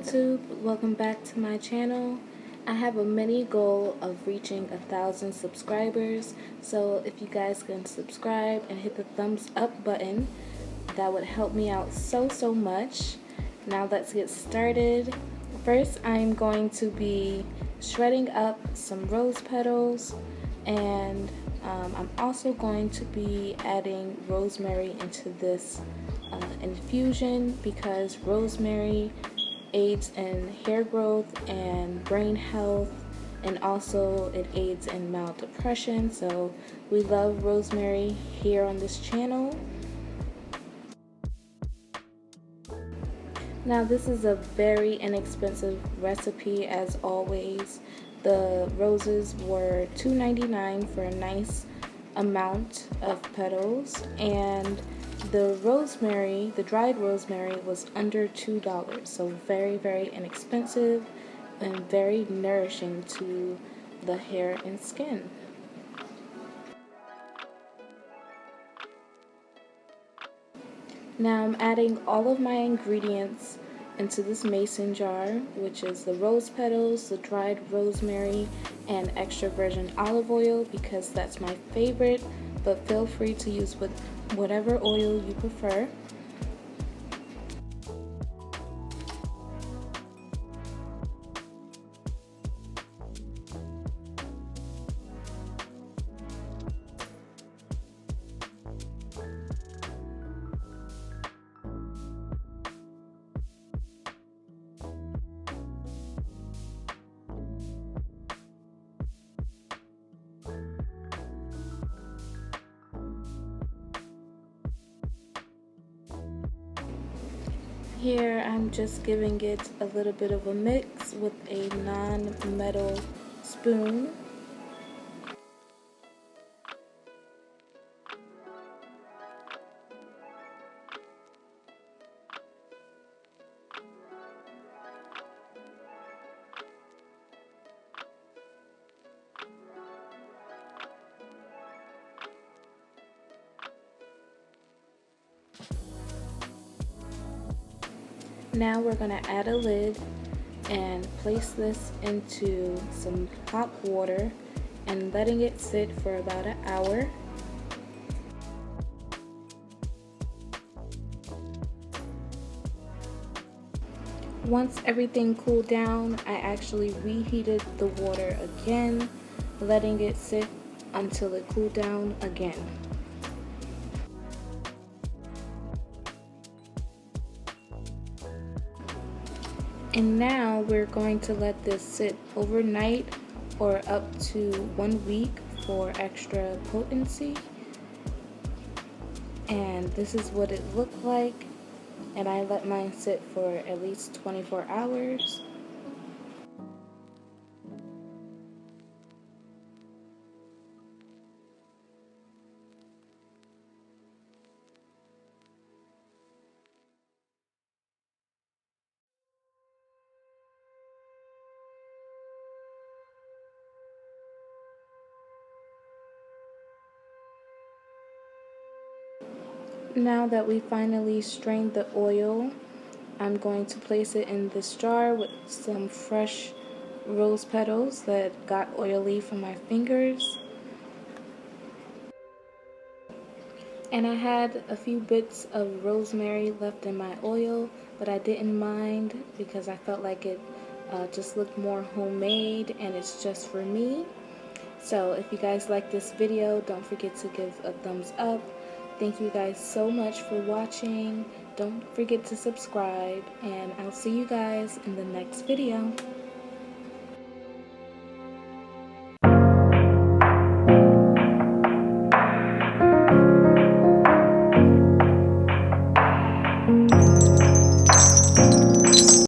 YouTube, welcome back to my channel. I have a mini goal of reaching 1,000 subscribers, so if you guys can subscribe and hit the thumbs up button, that would help me out so much. Now let's get started. First, I'm going to be shredding up some rose petals, and I'm also going to be adding rosemary into this infusion because rosemary aids in hair growth and brain health, and also it aids in mild depression. So we love rosemary here on this channel. Now this is a very inexpensive recipe as always. The roses were $2.99 for a nice amount of petals, and the rosemary, the dried rosemary, was under $2, so very inexpensive and very nourishing to the hair and skin. Now I'm adding all of my ingredients into this mason jar, which is the rose petals, the dried rosemary, and extra virgin olive oil because that's my favorite, but feel free to use whatever oil you prefer. Here I'm just giving it a little bit of a mix with a non-metal spoon. Now we're going to add a lid and place this into some hot water and letting it sit for about an hour. Once everything cooled down, I actually reheated the water again, letting it sit until it cooled down again. And now we're going to let this sit overnight or up to 1 week for extra potency. And this is what it looked like. And I let mine sit for at least 24 hours. Now that we finally strained the oil, I'm going to place it in this jar with some fresh rose petals that got oily from my fingers. And I had a few bits of rosemary left in my oil, but I didn't mind because I felt like it just looked more homemade and it's just for me. So if you guys like this video, don't forget to give a thumbs up. Thank you guys so much for watching. Don't forget to subscribe, and I'll see you guys in the next video.